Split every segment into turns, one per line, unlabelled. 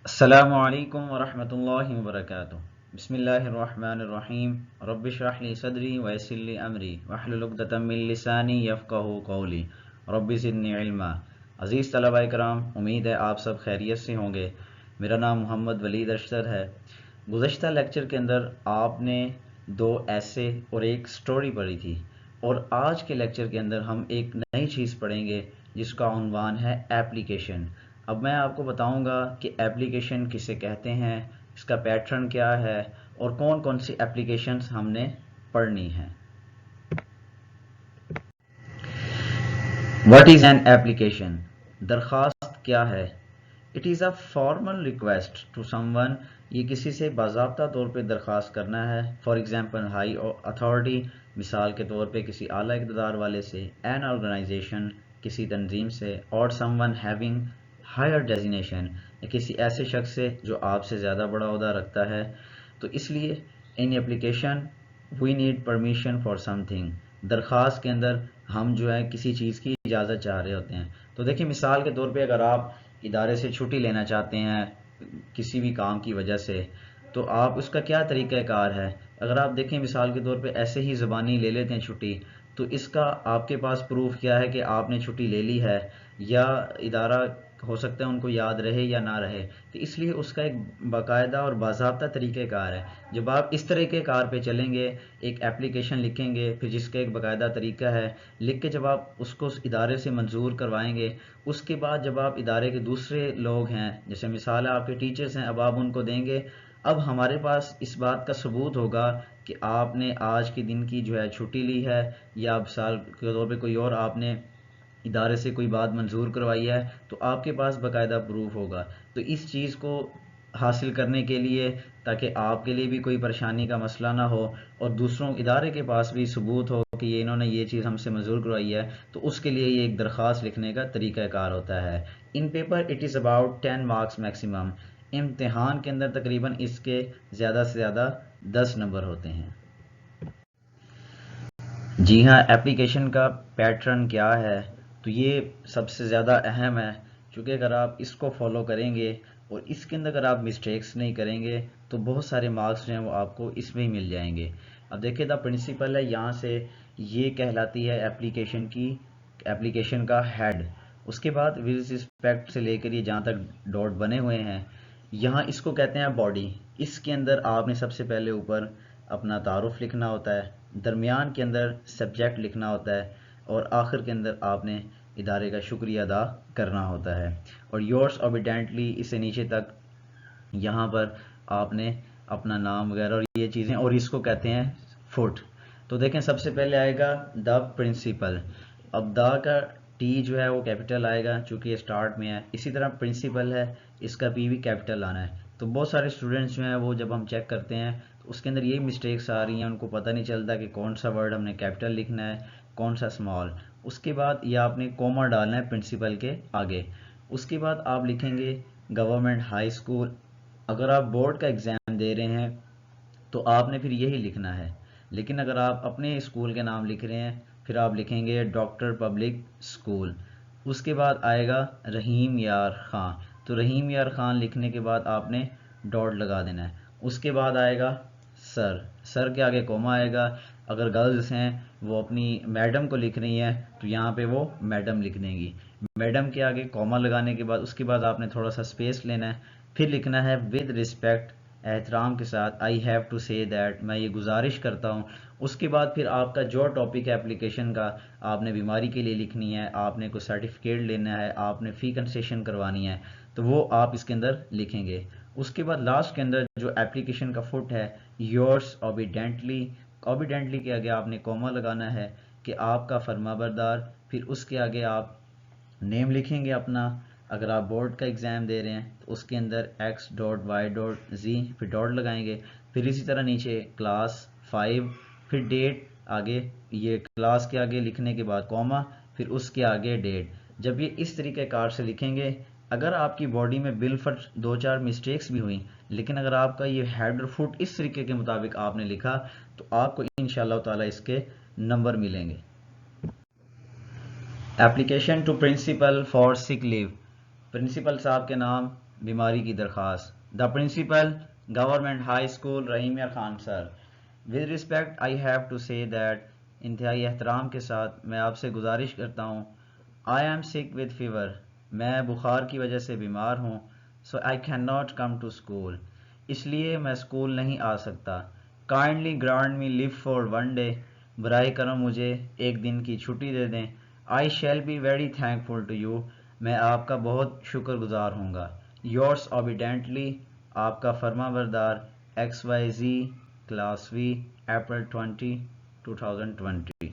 السلام علیکم ورحمۃ اللہ وبرکاتہ۔ بسم اللہ الرحمن الرحیم۔ رب اشرح لی صدری ویسر لی امری واحلل عقدۃ من لسانی یفقہوا قولی رب زدنی علما۔ عزیز طلبہ کرام، امید ہے آپ سب خیریت سے ہوں گے۔ میرا نام محمد ولید اشتر ہے۔ گزشتہ لیکچر کے اندر آپ نے 2 ایسے اور ایک سٹوری پڑھی تھی، اور آج کے لیکچر کے اندر ہم ایک نئی چیز پڑھیں گے جس کا عنوان ہے ایپلیکیشن۔ اب میں آپ کو بتاؤں گا کہ ایپلیکیشن کسے کہتے ہیں، اس کا پیٹرن کیا ہے، اور کون کون سی ایپلیکیشنز ہم نے پڑھنی ہیں۔ What is an application? درخواست کیا ہے؟ It is a formal request to someone, یہ کسی سے باضابطہ طور پہ درخواست کرنا ہے۔ فار ایگزامپل ہائی اتھارٹی، مثال کے طور پہ کسی اعلیٰ اقتدار والے سے۔ این آرگنائزیشن، کسی تنظیم سے۔ اور سم ون ہیونگ ہائر ڈیزینیشن، یا کسی ایسے شخص سے جو آپ سے زیادہ بڑا عہدہ رکھتا ہے۔ تو اس لیے in application we need permission for something, درخواست کے اندر ہم جو ہے کسی چیز کی اجازت چاہ رہے ہوتے ہیں۔ تو دیکھیں مثال کے طور پہ اگر آپ ادارے سے چھٹی لینا چاہتے ہیں کسی بھی کام کی وجہ سے، تو آپ اس کا کیا طریقہ کار ہے؟ اگر آپ دیکھیں مثال کے طور پہ ایسے ہی زبانی لے لیتے ہیں چھٹی، تو اس کا آپ کے پاس پروف کیا ہے کہ آپ نے چھٹی لے لی ہے، یا ادارہ ہو سکتا ہے ان کو یاد رہے یا نہ رہے۔ تو اس لیے اس کا ایک باقاعدہ اور باضابطہ طریقہ کار ہے۔ جب آپ اس طریقہ کار پہ چلیں گے، ایک ایپلیکیشن لکھیں گے، پھر جس کا ایک باقاعدہ طریقہ ہے، لکھ کے جب آپ اس کو ادارے سے منظور کروائیں گے، اس کے بعد جب آپ ادارے کے دوسرے لوگ ہیں، جیسے مثال ہے آپ کے ٹیچرز ہیں، اب آپ ان کو دیں گے، اب ہمارے پاس اس بات کا ثبوت ہوگا کہ آپ نے آج کے دن کی جو ہے چھٹی لی ہے، یا مثال کے طور پہ کوئی اور آپ نے ادارے سے کوئی بات منظور کروائی ہے، تو آپ کے پاس باقاعدہ پروف ہوگا۔ تو اس چیز کو حاصل کرنے کے لیے، تاکہ آپ کے لیے بھی کوئی پریشانی کا مسئلہ نہ ہو، اور دوسروں ادارے کے پاس بھی ثبوت ہو کہ یہ انہوں نے یہ چیز ہم سے منظور کروائی ہے، تو اس کے لیے یہ ایک درخواست لکھنے کا طریقہ کار ہوتا ہے۔ ان paper it is about 10 marks maximum, امتحان کے اندر تقریباً اس کے زیادہ سے زیادہ 10 نمبر ہوتے ہیں۔ جی ہاں، ایپلیکیشن کا پیٹرن کیا ہے؟ تو یہ سب سے زیادہ اہم ہے، کیونکہ اگر آپ اس کو فالو کریں گے اور اس کے اندر اگر آپ مسٹیکس نہیں کریں گے، تو بہت سارے مارکس جو ہیں وہ آپ کو اس میں ہی مل جائیں گے۔ اب دیکھیں دا پرنسپل ہے، یہاں سے یہ کہلاتی ہے ایپلیکیشن کا ہیڈ۔ اس کے بعد ود رسپیکٹ سے لے کر یہ جہاں تک ڈاٹ بنے ہوئے ہیں، یہاں اس کو کہتے ہیں باڈی۔ اس کے اندر آپ نے سب سے پہلے اوپر اپنا تعارف لکھنا ہوتا ہے، درمیان کے اندر سبجیکٹ لکھنا ہوتا ہے، اور آخر کے اندر آپ نے ادارے کا شکریہ ادا کرنا ہوتا ہے۔ اور یورس اوبیڈینٹلی، اس سے نیچے تک یہاں پر آپ نے اپنا نام وغیرہ اور یہ چیزیں، اور اس کو کہتے ہیں فٹ۔ تو دیکھیں سب سے پہلے آئے گا دا پرنسپل۔ اب دا کا ٹی جو ہے وہ کیپٹل آئے گا چونکہ یہ سٹارٹ میں ہے، اسی طرح پرنسپل ہے، اس کا پی بھی کیپٹل آنا ہے۔ تو بہت سارے اسٹوڈنٹس جو ہیں وہ جب ہم چیک کرتے ہیں تو اس کے اندر یہی مسٹیکس آ رہی ہیں، ان کو پتہ نہیں چلتا کہ کون سا ورڈ ہم نے کیپٹل لکھنا ہے، کون سا اسمال۔ اس کے بعد یہ آپ نے کوما ڈالنا ہے پرنسپل کے آگے۔ اس کے بعد آپ لکھیں گے گورنمنٹ ہائی اسکول۔ اگر آپ بورڈ کا ایگزام دے رہے ہیں تو آپ نے پھر یہی لکھنا ہے، لیکن اگر آپ اپنے اسکول کے نام لکھ رہے ہیں پھر آپ لکھیں گے ڈاکٹر پبلک اسکول۔ اس کے بعد آئے گا رحیم یار خان، تو رحیم یار خان لکھنے کے بعد آپ نے ڈاٹ لگا دینا ہے۔ اس کے بعد آئے گا سر کے آگے کوما آئے گا۔ اگر گرلز ہیں وہ اپنی میڈم کو لکھ رہی ہیں تو یہاں پہ وہ میڈم لکھ دیں گی، میڈم کے آگے کوما لگانے کے بعد اس کے بعد آپ نے تھوڑا سا اسپیس لینا ہے، پھر لکھنا ہے ود ریسپیکٹ، احترام کے ساتھ، آئی ہیو ٹو سے دیٹ، میں یہ گزارش کرتا ہوں۔ اس کے بعد پھر آپ کا جو ٹاپک ہے اپلیکیشن کا، آپ نے بیماری کے لیے لکھنی ہے، آپ نے کوئی سرٹیفکیٹ لینا ہے، آپ نے فی کنسیشن کروانی ہے، تو وہ آپ اس کے اندر لکھیں گے۔ اس کے بعد لاسٹ کے اندر جو اپلیکیشن کا فٹ ہے، یورس اوبیڈینٹلی کے آگے آپ نے کوما لگانا ہے کہ آپ کا فرما بردار، پھر اس کے آگے آپ نیم لکھیں گے اپنا۔ اگر آپ بورڈ کا ایگزام دے رہے ہیں تو اس کے اندر ایکس ڈاٹ وائی ڈاٹ زی، پھر ڈاٹ لگائیں گے، پھر اسی طرح نیچے کلاس 5، پھر ڈیٹ آگے، یہ کلاس کے آگے لکھنے کے بعد کوما، پھر اس کے آگے ڈیٹ۔ جب یہ اس طریقہ کار سے لکھیں گے، اگر آپ کی باڈی میں بالفرض 2-4 مسٹیکس بھی ہوئیں، لیکن اگر آپ کا یہ ہیڈ اور فٹ اس طریقے کے مطابق آپ نے لکھا تو آپ کو انشاءاللہ تعالی اس کے نمبر ملیں گے۔ ایپلیکیشن ٹو پرنسپل فار سک لیو، پرنسپل صاحب کے نام بیماری کی درخواست. The principal government high school Rahim Yar Khan sir. With respect I have to say that انتہائی احترام کے ساتھ میں آپ سے گزارش کرتا ہوں. I am sick with fever. میں بخار کی وجہ سے بیمار ہوں. So I can not come to school. اس لیے میں اسکول نہیں آ سکتا. Kindly grant me leave for one day. براہ کرم مجھے ایک دن کی چھٹی دے دیں. I shall be very thankful to you. میں آپ کا بہت شکر گزار ہوں گا. یورس اوبیڈینٹلی آپ کا فرما بردار XYZ class V April 20 2020.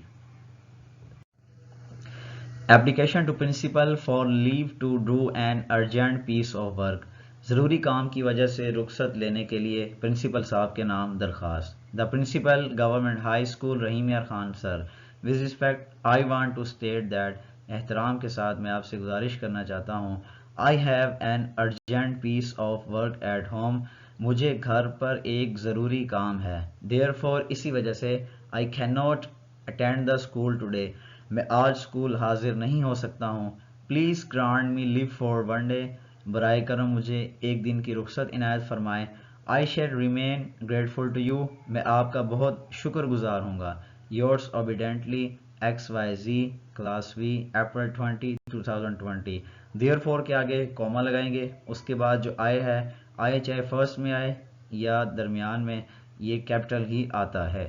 Application to principal for leave to do an urgent piece of work. ضروری کام کی وجہ سے رخصت لینے کے لیے پرنسپل صاحب کے نام درخواست. The principal government high school Rahim Yar Khan sir. With respect I want to state that. احترام کے ساتھ میں آپ سے گزارش کرنا چاہتا ہوں. I have an urgent piece of work at home. مجھے گھر پر ایک ضروری کام ہے. دیئر فور اسی وجہ سے I can not attend the school today. میں آج اسکول حاضر نہیں ہو سکتا ہوں. Please grant me leave for one day. برائے کرم مجھے ایک دن کی رخصت عنایت فرمائیں. I shall remain grateful to you. میں آپ کا بہت شکر گزار ہوں گا. Yours obediently XYZ class V April 20 2020. Therefore کے آگے کوما لگائیں گے. اس کے بعد جو آئے ہے آئے چاہے فرسٹ میں آئے یا درمیان میں یہ کیپٹل ہی آتا ہے.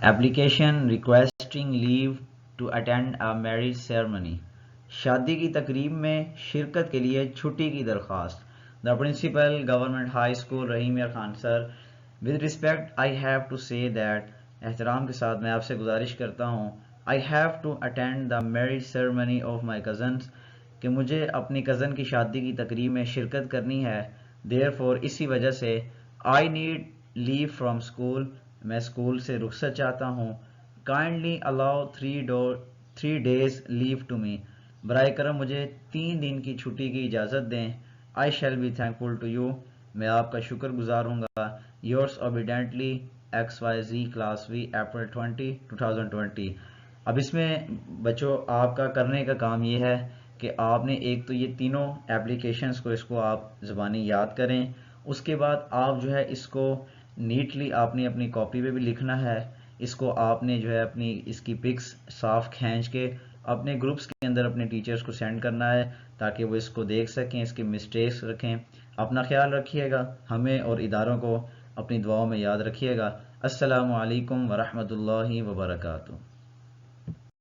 Application requesting leave to attend a marriage ceremony. شادی کی تقریب میں شرکت کے لیے چھٹی کی درخواست. The principal government high school Rahim Yar Khan sir. With respect I have to say that. احترام کے ساتھ میں آپ سے گزارش کرتا ہوں. I have to attend the marriage ceremony of my cousins. کہ مجھے اپنی کزن کی شادی کی تقریب میں شرکت کرنی ہے. دیر فور اسی وجہ سے I need leave from school. میں اسکول سے رخصت چاہتا ہوں. Kindly allow 3 days leave to me. برائے کرم مجھے 3 دن کی چھٹی کی اجازت دیں. I shall be thankful to you. میں آپ کا شکر گزار ہوں گا. Yours obediently XYZ class V April 20 2020. اب اس میں بچوں آپ کا کرنے کا کام یہ ہے کہ آپ نے ایک تو یہ تینوں ایپلیکیشنز کو اس کو آپ زبانی یاد کریں. اس کے بعد آپ جو ہے اس کو نیٹلی آپ نے اپنی کاپی پہ بھی لکھنا ہے. اس کو آپ نے جو ہے اپنی اس کی پکس صاف کھینچ کے اپنے گروپس کے اندر اپنے ٹیچرز کو سینڈ کرنا ہے تاکہ وہ اس کو دیکھ سکیں, اس کی مسٹیکس رکھیں. اپنا خیال رکھیے گا. ہمیں اور اداروں کو اپنی دعاؤں میں یاد رکھیے گا. السلام علیکم ورحمۃ اللہ وبرکاتہ.